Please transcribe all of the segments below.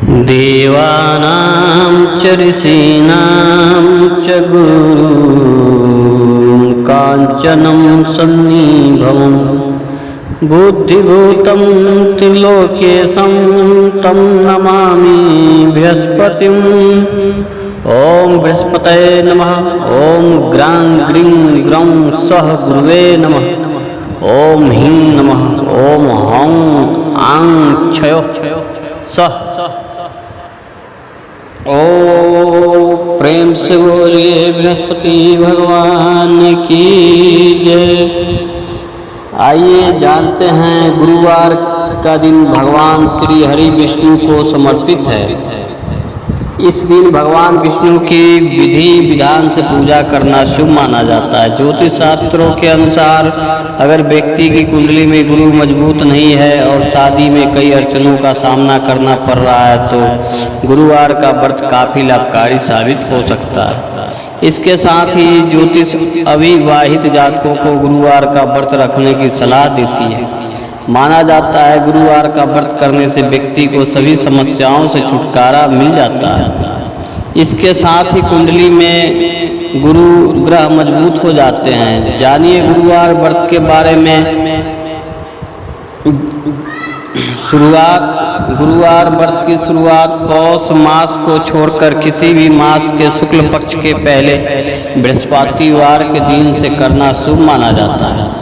देवानां च ऋषीणां च गुरून् काञ्चनं सन्निभं बुद्धिभूतं त्रिलोकेशं तं नमामि बृहस्पतिम्। ओम बृहस्पतये नमः। ओम ग्रां ग्रीं ग्रौं सः गुरुवे नमः। ओम ह्रीं नमः। ओम हौं आं क्षयो सः। ओ प्रेम से बोलिए बृहस्पति भगवान की जय। आइए जानते हैं गुरुवार का दिन भगवान श्री हरि विष्णु को समर्पित है। इस दिन भगवान विष्णु की विधि विधान से पूजा करना शुभ माना जाता है। ज्योतिष शास्त्रों के अनुसार अगर व्यक्ति की कुंडली में गुरु मजबूत नहीं है और शादी में कई अड़चनों का सामना करना पड़ रहा है तो गुरुवार का व्रत काफी लाभकारी साबित हो सकता है। इसके साथ ही ज्योतिष अविवाहित जातकों को गुरुवार का व्रत रखने की सलाह देती है। माना जाता है गुरुवार का व्रत करने से व्यक्ति को सभी समस्याओं से छुटकारा मिल जाता है। इसके साथ ही कुंडली में गुरु ग्रह मजबूत हो जाते हैं। जानिए गुरुवार व्रत के बारे में। गुरुवार व्रत की शुरुआत पौष मास को छोड़कर किसी भी मास के शुक्ल पक्ष के पहले बृहस्पतिवार के दिन से करना शुभ माना जाता है।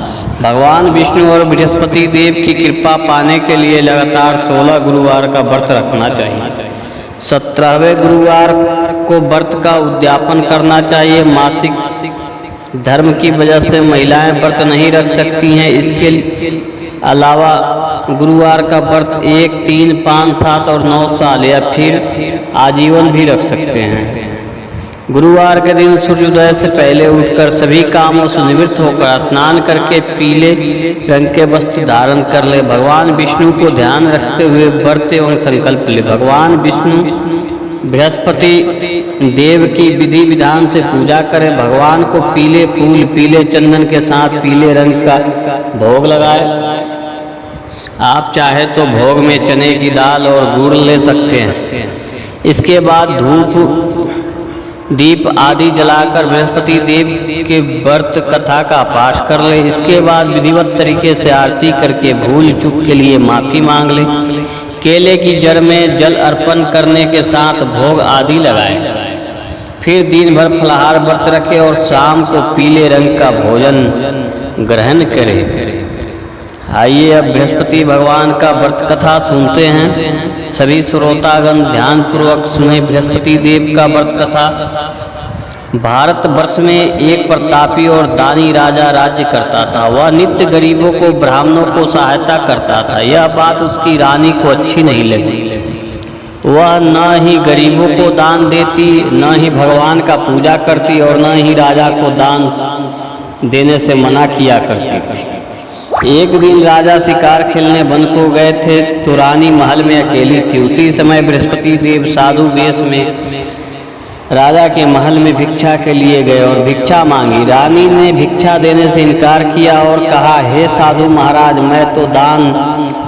भगवान विष्णु और बृहस्पति देव की कृपा पाने के लिए लगातार 16 गुरुवार का व्रत रखना चाहिए। 17वें गुरुवार को व्रत का उद्यापन करना चाहिए। मासिक धर्म की वजह से महिलाएं व्रत नहीं रख सकती हैं। इसके अलावा गुरुवार का व्रत 1, 3, 5, 7 और 9 साल या फिर आजीवन भी रख सकते हैं। गुरुवार के दिन सूर्योदय से पहले उठकर सभी कामों से निवृत्त होकर स्नान करके पीले रंग के वस्त्र धारण कर ले। भगवान विष्णु को ध्यान रखते हुए व्रत एवं संकल्प ले। भगवान विष्णु बृहस्पति देव की विधि विधान से पूजा करें। भगवान को पीले फूल पीले चंदन के साथ पीले रंग का भोग लगाए। आप चाहे तो भोग में चने की दाल और गुड़ ले सकते हैं। इसके बाद धूप दीप आदि जलाकर बृहस्पति देव के व्रत कथा का पाठ कर ले। इसके बाद विधिवत तरीके से आरती करके भूल चूक के लिए माफी मांग ले। केले की जड़ में जल अर्पण करने के साथ भोग आदि लगाए। फिर दिन भर फलाहार व्रत रखे और शाम को पीले रंग का भोजन ग्रहण करे। आइए अब बृहस्पति भगवान का व्रत कथा सुनते हैं। सभी श्रोतागण ध्यान पूर्वक सुने बृहस्पति देव का व्रत कथा। भारतवर्ष में एक प्रतापी और दानी राजा राज्य करता था। वह नित्य गरीबों को ब्राह्मणों को सहायता करता था। यह बात उसकी रानी को अच्छी नहीं लगी। वह न ही गरीबों को दान देती, न ही भगवान का पूजा करती और न ही राजा को दान देने से मना किया करती थी। एक दिन राजा शिकार खेलने वन को गए थे तो रानी महल में अकेली थी। उसी समय बृहस्पति देव साधु वेश में राजा के महल में भिक्षा के लिए गए और भिक्षा मांगी। रानी ने भिक्षा देने से इनकार किया और कहा, हे साधु महाराज, मैं तो दान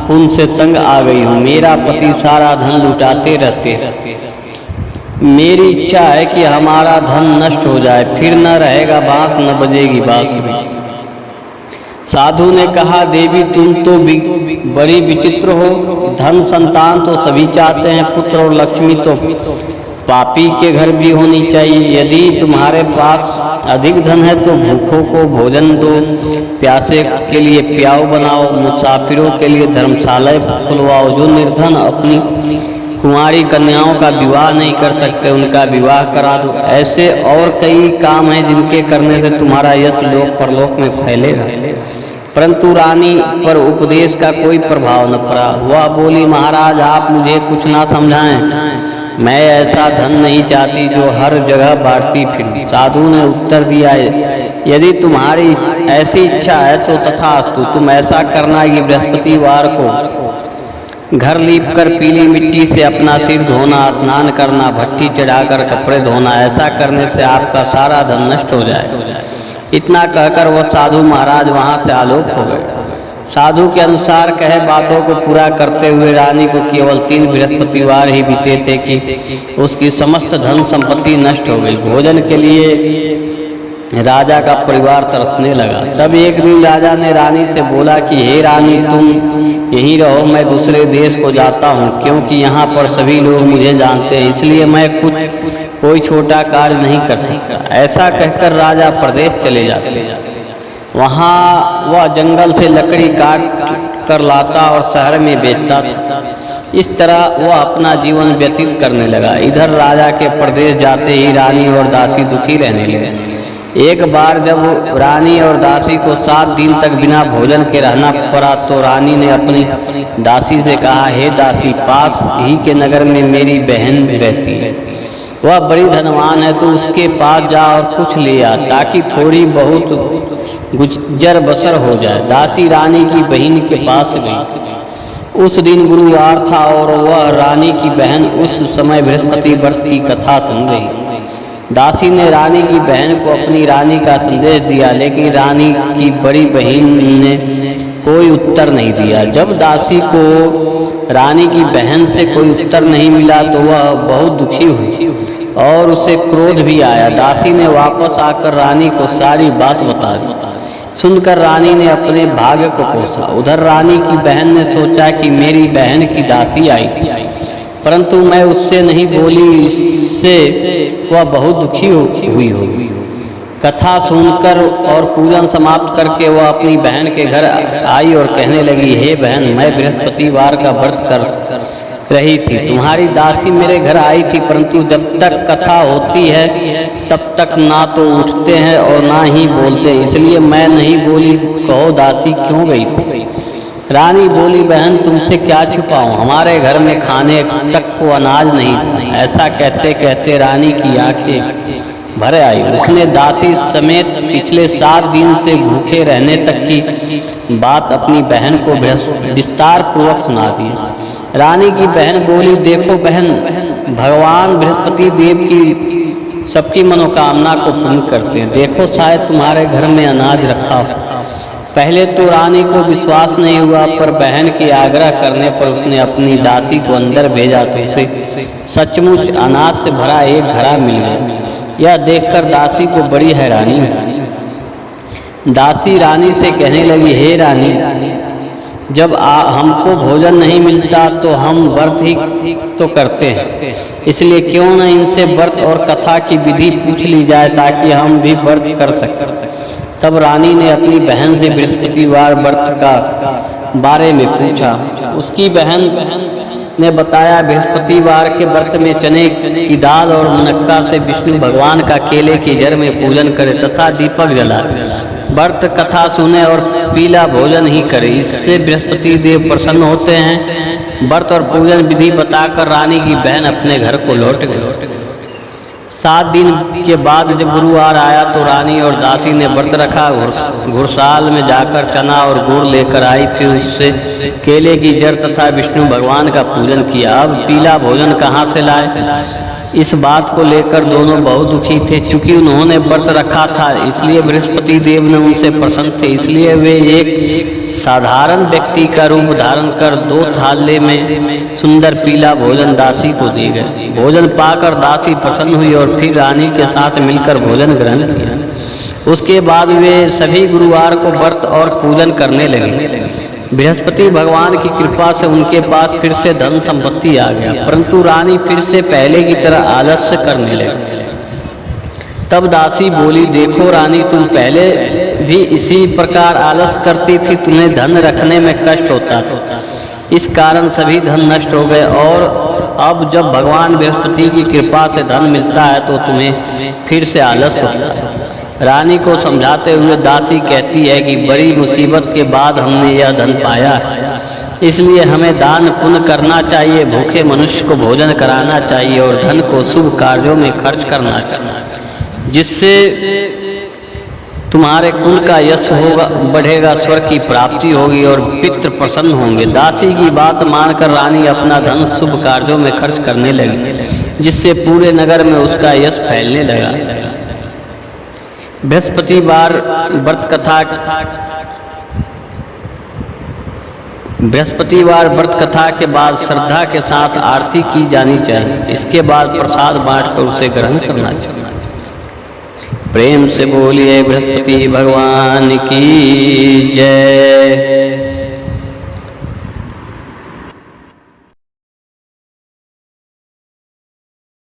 पुण्य से तंग आ गई हूँ। मेरा पति सारा धन लुटाते रहते हैं। मेरी इच्छा है कि हमारा धन नष्ट हो जाए, फिर न रहेगा बांस न बजेगी बांसुरी। साधु ने कहा, देवी तुम तो बड़ी विचित्र हो। धन संतान तो सभी चाहते हैं, पुत्र और लक्ष्मी तो पापी के घर भी होनी चाहिए। यदि तुम्हारे पास अधिक धन है तो भूखों को भोजन दो, प्यासे के लिए प्याऊ बनाओ, मुसाफिरों के लिए धर्मशालाएं खुलवाओ। जो निर्धन अपनी कुंवारी कन्याओं का विवाह नहीं कर सकते उनका विवाह करा दो। ऐसे और कई काम हैं जिनके करने से तुम्हारा यश लोक परलोक में फैलेगा। परंतु रानी पर उपदेश का कोई प्रभाव न पड़ा। वह बोली, महाराज आप मुझे कुछ ना समझाएं। मैं ऐसा धन नहीं चाहती जो हर जगह बांटती फिरूं। साधु ने उत्तर दिया, यदि तुम्हारी ऐसी इच्छा है तो तथास्तु। तुम ऐसा करना कि बृहस्पतिवार को घर लीपकर पीली मिट्टी से अपना सिर धोना, स्नान करना, भट्टी चढ़ाकर कपड़े धोना। ऐसा करने से आपका सारा धन नष्ट हो जाएगा। इतना कहकर वह साधु महाराज वहाँ से आलोक हो गए। साधु के अनुसार कहे बातों को पूरा करते हुए रानी को केवल 3 बृहस्पतिवार ही बीते थे कि उसकी समस्त धन संपत्ति नष्ट हो गई। भोजन के लिए राजा का परिवार तरसने लगा। तब एक दिन राजा ने रानी से बोला कि हे रानी, तुम यहीं रहो, मैं दूसरे देश को जाता हूँ, क्योंकि यहाँ पर सभी लोग मुझे जानते हैं, इसलिए मैं कोई छोटा कार्य नहीं कर सकता। ऐसा कहकर राजा प्रदेश चले जाते। वहाँ वह जंगल से लकड़ी काट कर लाता और शहर में बेचता था। इस तरह वह अपना जीवन व्यतीत करने लगा। इधर राजा के प्रदेश जाते ही रानी और दासी दुखी रहने लगे। एक बार जब रानी और दासी को 7 दिन तक बिना भोजन के रहना पड़ा तो रानी ने अपनी दासी से कहा, हे दासी, पास ही के नगर में मेरी बहन रहती है, वह बड़ी धनवान है, तो उसके पास जा और कुछ ले आ, ताकि थोड़ी बहुत गुजर बसर हो जाए। दासी रानी की बहन के पास गई। उस दिन गुरुवार था और वह रानी की बहन उस समय बृहस्पति व्रत की कथा सुन रही। दासी ने रानी की बहन को अपनी रानी का संदेश दिया, लेकिन रानी की बड़ी बहन ने कोई उत्तर नहीं दिया। जब दासी को रानी की बहन से कोई उत्तर नहीं मिला तो वह बहुत दुखी हुई और उसे क्रोध भी आया। दासी ने वापस आकर रानी को सारी बात बता दी। सुनकर रानी ने अपने भाग्य को कोसा। उधर रानी की बहन ने सोचा कि मेरी बहन की दासी आई थी, परंतु मैं उससे नहीं बोली, इससे वह बहुत दुखी हुई होगी। कथा सुनकर और पूजन समाप्त करके वह अपनी बहन के घर आई और कहने लगी, हे बहन, मैं बृहस्पतिवार का व्रत कर रही थी, तुम्हारी दासी मेरे घर आई थी, परंतु जब तक कथा होती है तब तक ना तो उठते हैं और ना ही बोलते, इसलिए मैं नहीं बोली। कहो दासी क्यों गई थी? रानी बोली, बहन, तुमसे क्या छुपाऊं, हमारे घर में खाने तक को अनाज नहीं था। ऐसा कहते कहते रानी की आंखें भर आई। उसने दासी समेत पिछले 7 दिन से भूखे रहने तक की बात अपनी बहन को विस्तार पूर्वक सुना दी। रानी की बहन बोली, देखो बहन, भगवान बृहस्पति देव की सबकी मनोकामना को पूर्ण करते हैं। देखो शायद तुम्हारे घर में अनाज रखा हो। पहले तो रानी को विश्वास नहीं हुआ, पर बहन के आग्रह करने पर उसने अपनी दासी को अंदर भेजा तो उसे सचमुच अनाज से भरा एक घड़ा मिल गया। यह देखकर दासी को बड़ी हैरानी हुई। दासी रानी से कहने लगी, हे रानी, जब हमको भोजन नहीं मिलता तो हम व्रत ही तो करते हैं, इसलिए क्यों न इनसे व्रत और कथा की विधि पूछ ली जाए ताकि हम भी व्रत कर सकें। तब रानी ने अपनी बहन से बृहस्पतिवार व्रत का बारे में पूछा। उसकी बहन ने बताया, बृहस्पतिवार के व्रत में चने की दाल और मुनक्का से विष्णु भगवान का केले की जड़ में पूजन करे तथा दीपक जलाए, व्रत कथा सुने और पीला भोजन ही करे, इससे बृहस्पति देव प्रसन्न होते हैं। व्रत और पूजन विधि बताकर रानी की बहन अपने घर को लौट गई। 7 दिन के बाद जब गुरुवार आया तो रानी और दासी ने व्रत रखा। घुड़साल में जाकर चना और गुड़ लेकर आई, फिर उससे केले की जड़ तथा विष्णु भगवान का पूजन किया। अब पीला भोजन कहाँ से लाए, इस बात को लेकर दोनों बहुत दुखी थे। चूंकि उन्होंने व्रत रखा था इसलिए बृहस्पति देव ने उनसे प्रसन्न थे, इसलिए वे एक साधारण व्यक्ति का रूप धारण कर 2 थाले में सुंदर पीला भोजन दासी को दे गए। भोजन पाकर दासी प्रसन्न हुई और फिर रानी के साथ मिलकर भोजन ग्रहण किया। उसके बाद वे सभी गुरुवार को व्रत और पूजन करने लगे। बृहस्पति भगवान की कृपा से उनके पास फिर से धन संपत्ति आ गया, परंतु रानी फिर से पहले की तरह आलस्य करने लगी। तब दासी बोली, देखो रानी, तुम पहले भी इसी प्रकार आलस करती थी, तुम्हें धन रखने में कष्ट होता था, इस कारण सभी धन नष्ट हो गए, और अब जब भगवान बृहस्पति की कृपा से धन मिलता है तो तुम्हें फिर से आलस होता है। रानी को समझाते हुए दासी कहती है कि बड़ी मुसीबत के बाद हमने यह धन पाया है, इसलिए हमें दान पुण्य करना चाहिए, भूखे मनुष्य को भोजन कराना चाहिए और धन को शुभ कार्यों में खर्च करना चाहिए, जिससे तुम्हारे कुल का यश होगा, बढ़ेगा, स्वर्ग की प्राप्ति होगी और पितृ प्रसन्न होंगे। दासी की बात मानकर रानी अपना धन शुभ कार्यों में खर्च करने लगी, जिससे पूरे नगर में उसका यश फैलने लगा। बृहस्पतिवार व्रत कथा बृहस्पतिवार व्रत कथा के बाद श्रद्धा के साथ आरती की जानी चाहिए। इसके बाद प्रसाद बांटकर उसे ग्रहण करना चाहिए। प्रेम से बोलिए बृहस्पति भगवान की जय।